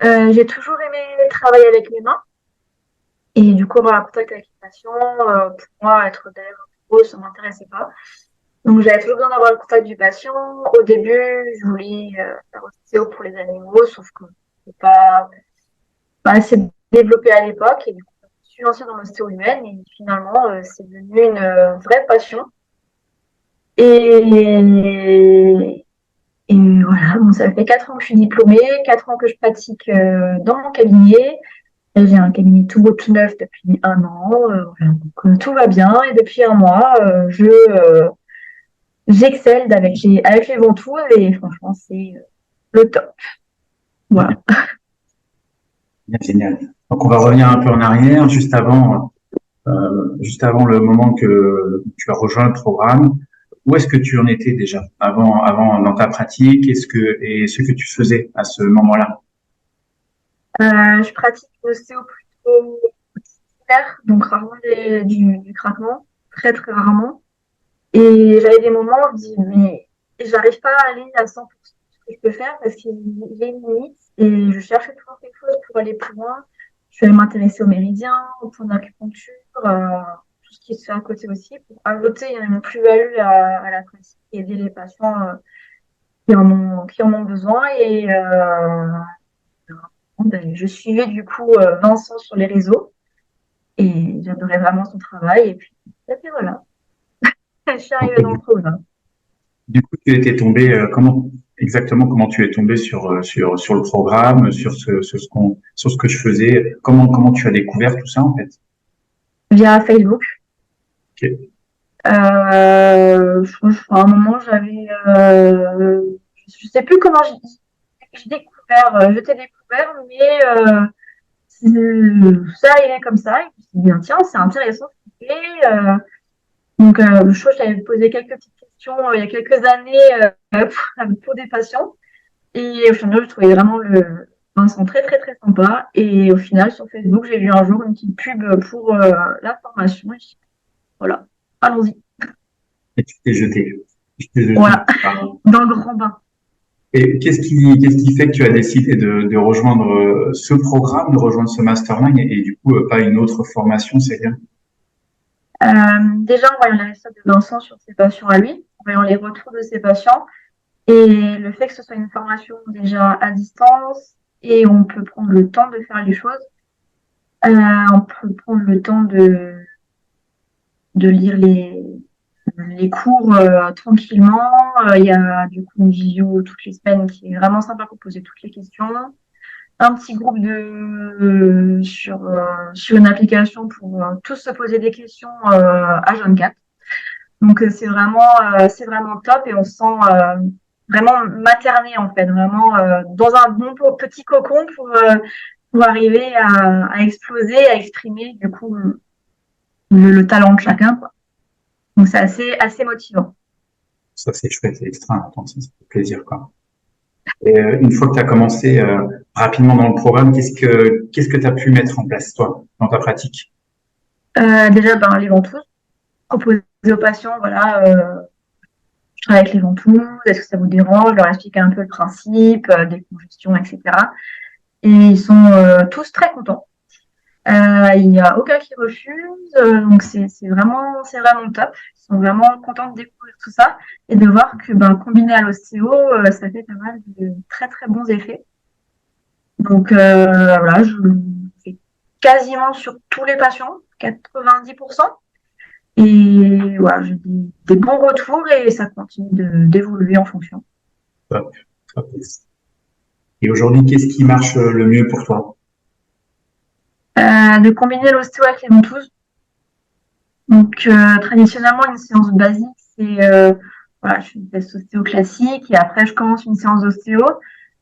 j'ai toujours aimé travailler avec mes mains. Et du coup, avoir un contact avec les patients, pour moi, être derrière un bureau, ça m'intéressait pas. Donc, j'avais toujours besoin d'avoir le contact du patient. Au début, je voulais faire ostéo pour les animaux, sauf que c'est pas assez développé à l'époque. Et du coup, je me suis lancée dans l'ostéo humaine et finalement, c'est devenu une vraie passion. Et, et voilà, bon, ça fait 4 ans que je suis diplômée, 4 ans que je pratique dans mon cabinet. Et j'ai un cabinet tout beau, tout neuf depuis 1 an. Voilà, donc, tout va bien. Et depuis un mois, j'excelle avec les ventouses et franchement, c'est le top. Voilà. Génial. Donc, on va revenir un peu en arrière, juste avant le moment que tu as rejoint le programme. Où est-ce que tu en étais déjà avant dans ta pratique? Et ce que tu faisais à ce moment-là? Je pratique l'ostéo plutôt musculaire, donc rarement du craquement, très très rarement. Et j'avais des moments où je dis, mais j'arrive pas à aller à 100% de ce que je peux faire parce qu'il y a une limite et je cherchais toujours quelque chose pour aller plus loin. Je vais m'intéresser aux méridiens, au point d'acupuncture, tout ce qui se fait à côté aussi pour ajouter une plus-value à la pratique et aider les patients qui en ont besoin. Et ben, je suivais du coup Vincent sur les réseaux et j'adorais vraiment son travail. Et puis, voilà, je suis Donc, arrivée dans le programme. du coup, tu étais tombé, comment tu es tombé sur le programme, sur ce que je faisais, comment tu as découvert tout ça, en fait? Via Facebook. Ok. À un moment, je sais plus comment je t'ai découvert, mais ça, il est comme ça. Et je me suis dit, bien, tiens, c'est intéressant ce qu'il fait. Donc, je crois que j'avais posé quelques petites questions il y a quelques années pour des patients. Et au final, je trouvais vraiment le Vincent très, très, très sympa. Et au final, sur Facebook, j'ai vu un jour une petite pub pour la formation. Et je dis, voilà, allons-y. Et tu t'es jeté. Tu t'es jeté. Voilà, dans le grand bain. Et qu'est-ce qui fait que tu as décidé de rejoindre ce programme, de rejoindre ce mastermind et du coup, pas une autre formation, c'est bien? Déjà, en voyant les résultats de Vincent sur ses patients à lui, en voyant les retours de ses patients, et le fait que ce soit une formation déjà à distance, et on peut prendre le temps de faire les choses, on peut prendre le temps de lire les cours tranquillement. Il y a du coup une visio toutes les semaines qui est vraiment sympa pour poser toutes les questions. Un petit groupe sur une application pour tous se poser des questions H24. Donc c'est vraiment top et on se sent vraiment materné en fait, vraiment dans un bon petit cocon pour arriver à exploser, à exprimer du coup le talent de chacun, quoi. Donc c'est assez motivant. Ça, c'est chouette, c'est extra important, ça fait plaisir, quoi. Et une fois que tu as commencé rapidement dans le programme, qu'est-ce que tu as pu mettre en place, toi, dans ta pratique? Déjà, ben, les ventouses, proposer aux patients, voilà, je travaille avec les ventouses, est-ce que ça vous dérange? Je leur explique un peu le principe, des congestions, etc. Et ils sont tous très contents. Il n'y a aucun qui refuse, donc c'est vraiment top. Ils sont vraiment contents de découvrir tout ça et de voir que ben, combiné à l'ostéo, ça fait pas mal de très très bons effets. Donc voilà, je le fais quasiment sur tous les patients, 90%. Et voilà, j'ai des bons retours et ça continue d'évoluer en fonction. Top, top. Et aujourd'hui, qu'est-ce qui marche le mieux pour toi? De combiner l'ostéo avec les ventouses. Donc, traditionnellement, une séance basique, c'est voilà, je fais une test ostéo classique et après, je commence une séance d'ostéo.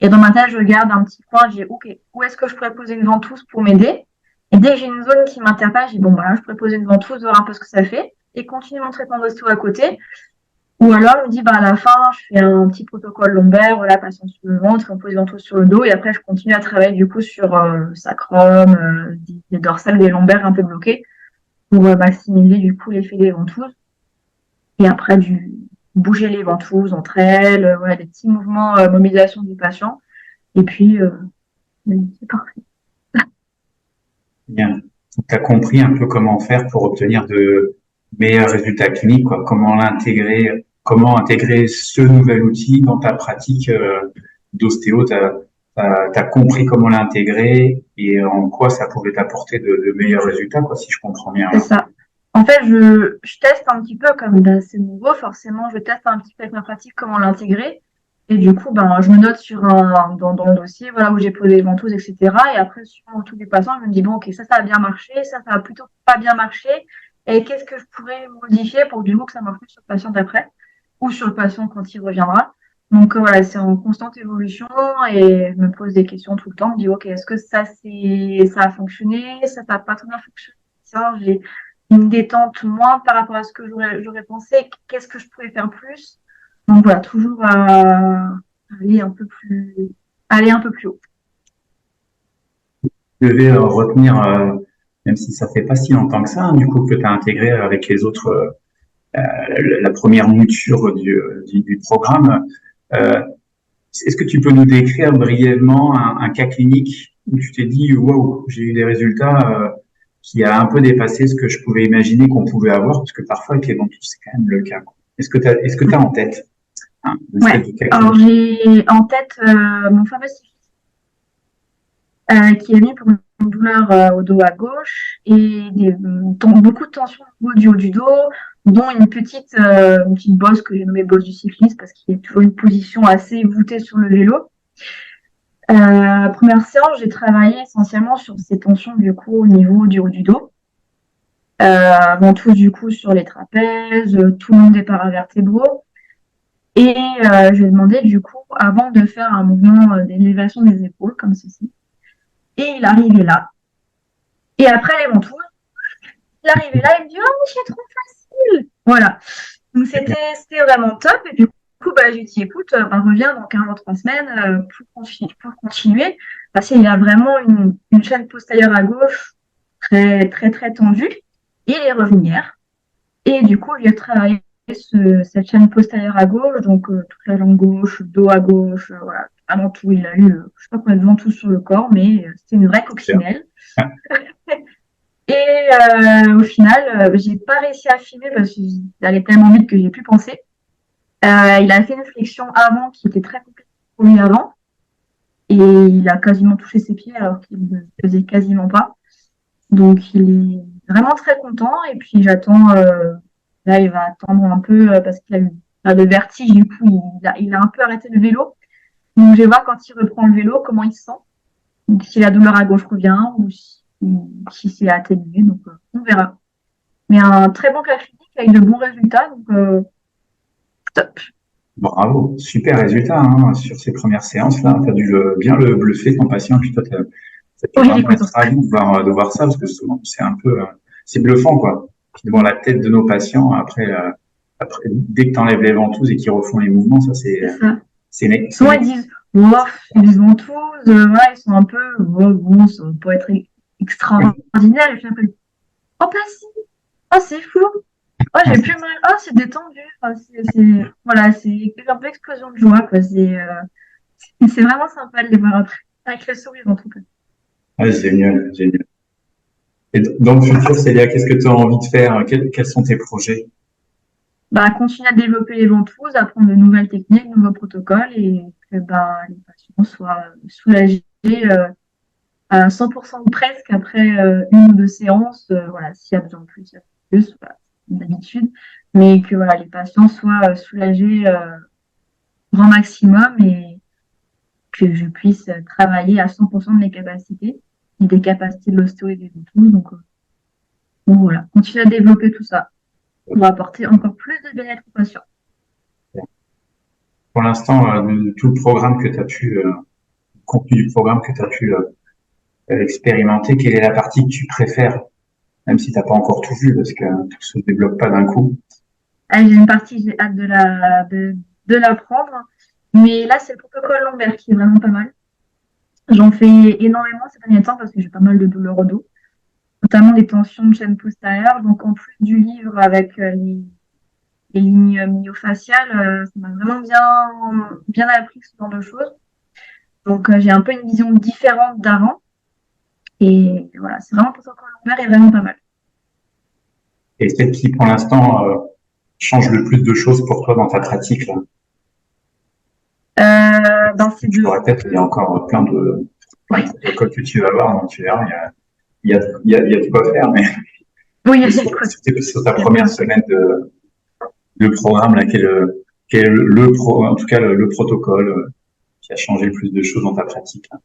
Et dans ma tête, je garde un petit coin, je dis, OK, où est-ce que je pourrais poser une ventouse pour m'aider? Et dès que j'ai une zone qui m'interpelle, je dis, bon, voilà, je pourrais poser une ventouse, voir un peu ce que ça fait et continuer mon traitement d'ostéo à côté. Ou alors, je me dis, bah, à la fin, je fais un petit protocole lombaire, voilà, patient sur le ventre, on pose une ventouse sur le dos et après, je continue à travailler du coup sur le sacrum, des dorsales, des lombaires un peu bloqués pour maximiser du coup l'effet des ventouses. Et après, bouger les ventouses entre elles, voilà, des petits mouvements, mobilisation du patient. Et puis, c'est parfait. Bien. Tu as compris un peu comment faire pour obtenir de meilleurs résultats cliniques, quoi. Comment intégrer ce nouvel outil dans ta pratique d'ostéo. Tu as compris comment l'intégrer et en quoi ça pouvait t'apporter de meilleurs résultats, quoi, si je comprends bien. C'est ça. En fait, je teste un petit peu, comme c'est nouveau, forcément, je teste un petit peu avec ma pratique comment l'intégrer. Et du coup, ben, je me note dans le dossier, voilà, où j'ai posé les ventouses, etc. Et après, suivant tous les patients, je me dis, bon, ok, ça a bien marché, ça a plutôt pas bien marché. Et qu'est-ce que je pourrais modifier pour du coup que ça marche plus sur le patient d'après ou sur le patient quand il reviendra. Donc, voilà, c'est en constante évolution et je me pose des questions tout le temps. Je me dis, ok, est-ce que ça a fonctionné? Ça n'a pas très bien fonctionné? J'ai une détente moins par rapport à ce que j'aurais pensé. Qu'est-ce que je pouvais faire plus? Donc voilà, toujours aller aller un peu plus haut. Je devais retenir, même si ça fait pas si longtemps que ça, hein, du coup, que tu as intégré avec les autres la première mouture du programme. Euh, Est-ce que tu peux nous décrire brièvement un cas clinique où tu t'es dit, waouh, j'ai eu des résultats qui a un peu dépassé ce que je pouvais imaginer qu'on pouvait avoir, parce que parfois avec les ventouses, c'est quand même le cas, quoi. Est-ce que t'as en tête une espèce Ouais. de cas Alors clinique? j'ai en tête mon fameux qui est mis pour une douleur au dos à gauche et beaucoup de tension au niveau du haut du dos, dont une petite bosse que j'ai nommée bosse du cycliste parce qu'il y a toujours une position assez voûtée sur le vélo. Première séance, j'ai travaillé essentiellement sur ces tensions du coup au niveau du haut du dos. Avant tout du coup sur les trapèzes, tout le long des paravertébraux. Et je lui ai demandé du coup, avant de faire un mouvement d'élévation des épaules comme ceci. Et il arrivait là. Et après les ventouses, il arrivait là, il me dit, oh, mais c'est trop facile. Voilà. Donc c'était vraiment top. Et du coup, bah, j'ai dit, écoute, bah, reviens dans 15 jours, 3 semaines pour continuer. Parce qu'il y a vraiment une chaîne postérieure à gauche très, très, très tendue. Et il est revenu hier. Et du coup, il a travaillé cette chaîne postérieure à gauche, donc toute la jambe gauche, le dos à gauche, voilà, vraiment tout. Il a eu, je sais pas combien de ventouses sur le corps, mais c'était une vraie Super. coccinelle. Et au final, j'ai pas réussi à filmer parce qu'il allait tellement vite que j'ai pu penser. Il a fait une flexion avant qui était très compliquée pour lui avant. Et il a quasiment touché ses pieds alors qu'il ne faisait quasiment pas. Donc il est vraiment très content. Et puis j'attends, là il va attendre un peu parce qu'il a eu le vertige, du coup il a un peu arrêté le vélo. Donc je vais voir quand il reprend le vélo comment il se sent. Donc, si la douleur à gauche revient ou si c'est atténué. Donc on verra. Mais un très bon cas clinique avec de bons résultats. Donc top. Bravo, super résultat hein, sur ces premières séances-là. Tu as dû bien le bluffer ton patient, puis toi, tu as dû Oui, il est vraiment être content. ravi de voir ça, parce que souvent, c'est un peu, c'est bluffant, quoi. Puis devant la tête de nos patients, après dès que tu enlèves les ventouses et qu'ils refont les mouvements, ça, C'est ça. c'est Souvent ils disent, oh, ils ont tous, voilà, ils sont un peu, oh, bon, ça va pas être extraordinaire. Et puis après, oh, pas si, oh, c'est fou, oh, j'ai plus mal, oh, c'est détendu. Enfin, voilà, c'est un peu explosion de joie, quoi. C'est vraiment sympa de les voir après, avec le sourire en tout cas. génial, génial. Et dans le futur, Célia, qu'est-ce que tu as envie de faire? Quels sont tes projets? Bah, continuer à développer les ventouses, apprendre de nouvelles techniques, de nouveaux protocoles et que bah, les patients soient soulagés à 100% ou presque après une ou deux séances. Voilà, s'il y a besoin de plus, il y a plus, voilà, d'habitude. Mais que voilà, les patients soient soulagés au grand maximum et que je puisse travailler à 100% de mes capacités et des capacités de l'ostéo et des ventouses. Donc voilà, continuer à développer tout ça pour apporter encore plus de bien-être aux patients. Pour l'instant, de tout le programme que tu as le contenu du programme que tu as pu expérimenter, quelle est la partie que tu préfères, même si t'as pas encore tout vu, parce que tout se débloque pas d'un coup. Ah, j'ai une partie, j'ai hâte de l'apprendre. Mais là, c'est le protocole lombaire qui est vraiment pas mal. J'en fais énormément ces derniers temps parce que j'ai pas mal de douleurs au dos, notamment des tensions de chaîne postérieure. Donc, en plus du livre avec les lignes myofaciales, ça m'a vraiment bien appris ce genre de choses. Donc, j'ai un peu une vision différente d'avant. Et voilà, c'est vraiment le protocole lombaire est vraiment pas mal. Et celle qui, pour l'instant, change le plus de choses pour toi dans ta pratique, là. C'est Tu de, pourrais peut-être, il y a encore plein oui, de protocoles que tu vas voir, donc tu verras, il y a de quoi faire, mais oui, il y a sur, de quoi sur ta faire. première semaine de programme, là, quel est en tout cas, le protocole qui a changé le plus de choses dans ta pratique, là.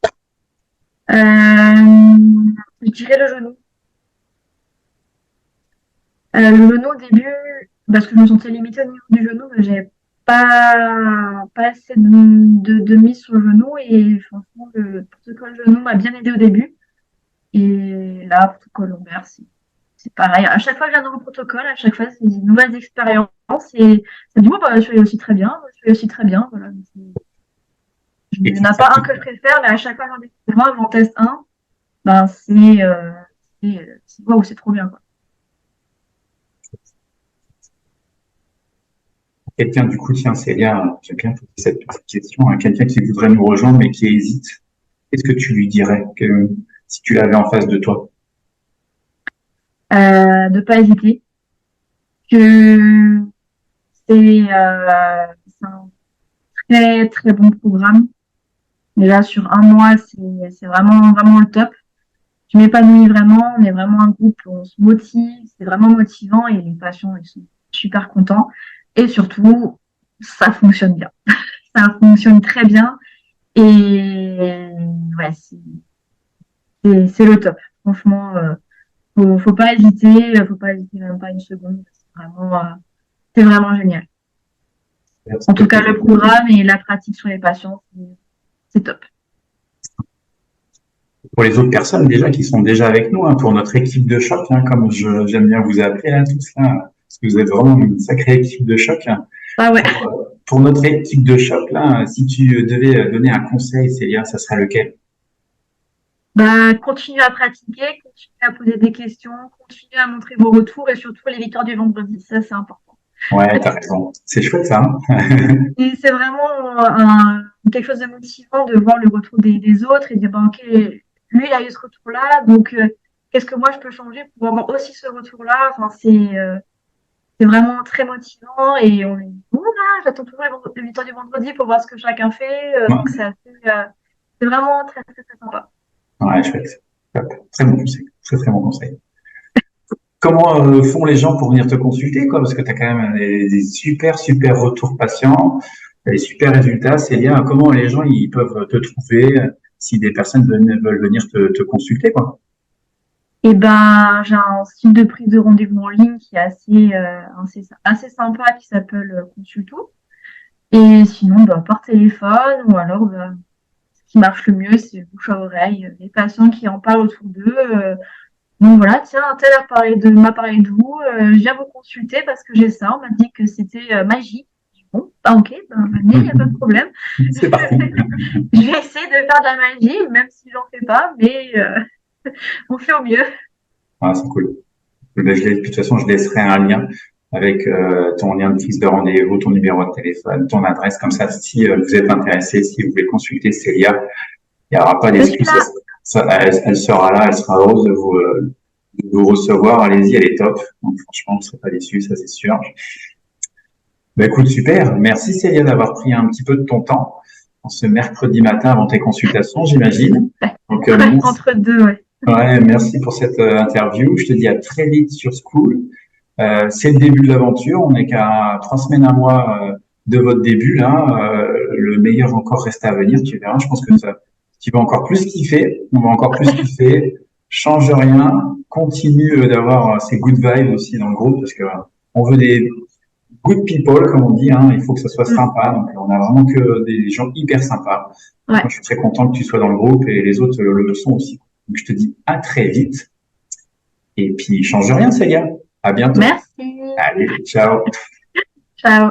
Je dirais le genou. Le genou, au début, parce que je me sentais limitée au niveau du genou, j'avais pas assez de mise sur le genou et franchement, le protocole genou m'a bien aidé au début. Et là, protocole lombaire, c'est pareil. À chaque fois que j'ai un nouveau protocole, à chaque fois, c'est des nouvelles expériences et ça me dit, bon, bah, je fais aussi très bien, je fais aussi très bien. Voilà. Il Et n'y tu en a ça pas te, un que je préfère, mais à chaque fois que j'en découvre un, j'en teste un, ben, c'est waouh, c'est trop bien, quoi. quelqu'un, du coup, tiens, Célia, j'aime bien poser cette petite question, hein, quelqu'un qui voudrait nous rejoindre mais qui hésite, qu'est-ce que tu lui dirais si tu l'avais en face de toi? De pas hésiter, que c'est un très très bon programme. Déjà sur un mois, c'est vraiment le top. Je m'épanouis vraiment, on est vraiment un groupe, on se motive, c'est vraiment motivant et les patients ils sont super contents. Et surtout, ça fonctionne bien. Ça fonctionne très bien et ouais, c'est le top. Franchement, faut pas hésiter même pas une seconde. C'est vraiment génial. En tout cas, le programme et la pratique sur les patients, c'est top. Pour les autres personnes déjà qui sont déjà avec nous, hein, pour notre équipe de choc, hein, comme j'aime bien vous appeler là, tous là, parce que vous êtes vraiment une sacrée équipe de choc, hein. Ah ouais. Pour notre équipe de choc, là, si tu devais donner un conseil, Célia, ça serait lequel? Bah, continuez à pratiquer, continuez à poser des questions, continuez à montrer vos retours et surtout les victoires du vendredi. Ça, c'est important. Ouais, t'as raison. C'est chouette ça, hein. Et c'est vraiment quelque chose de motivant de voir le retour des autres et de dire, bah, ok, lui, il a eu ce retour-là, donc qu'est-ce que moi je peux changer pour avoir aussi ce retour-là. Enfin, c'est vraiment très motivant et on est, voilà, j'attends toujours les victoires du vendredi pour voir ce que chacun fait. Donc, c'est vraiment très, très, très sympa. Ouais, chouette. Top. Très bon conseil. Très, très bon conseil. Comment font les gens pour venir te consulter, quoi? Parce que tu as quand même des super, super retours patients, des super résultats. C'est bien. Comment les gens ils peuvent te trouver si des personnes veulent venir te consulter, quoi? Et ben, j'ai un site de prise de rendez-vous en ligne qui est assez sympa, qui s'appelle Consulto. Et sinon, bah, par téléphone, ou alors, bah, ce qui marche le mieux, c'est le bouche à oreille, les patients qui en parlent autour d'eux. Donc voilà, tiens, un tel m'a parlé de vous, je viens vous consulter parce que j'ai ça. On m'a dit que c'était magique. Bon, bah, ok, ben, venez, il n'y a pas de problème. C'est parti. Je vais essayer de faire de la magie, même si j'en fais pas, mais on fait au mieux. Ah, c'est cool. De toute façon, je laisserai un lien avec ton lien de prise de rendez-vous, ton numéro de téléphone, ton adresse. Comme ça, si vous êtes intéressé, si vous voulez consulter Célia, il n'y aura pas Je suis d'excuse. là. Elle sera là, elle sera heureuse de vous recevoir. Allez-y, elle est top. Donc, franchement, vous ne serez pas déçus, ça c'est sûr. Bah, écoute, super. Merci Célia d'avoir pris un petit peu de ton temps en ce mercredi matin avant tes consultations, j'imagine. Donc, Ouais, entre deux, ouais. merci pour cette interview. Je te dis à très vite sur School. C'est le début de l'aventure. On n'est qu'à 3 semaines, un mois de votre début là. Le meilleur encore reste à venir. Tu verras. Je pense que tu vas encore plus kiffer. On va encore plus kiffer. Change rien. Continue d'avoir ces good vibes aussi dans le groupe parce que on veut des good people comme on dit. Hein. Il faut que ça soit Mm. sympa. Donc on a vraiment que des gens hyper sympas. Donc, moi, Ouais. je suis très content que tu sois dans le groupe et les autres le sont aussi. Donc je te dis à très vite. Et puis change rien, Célia. À bientôt. Merci. Allez, ciao. Ciao.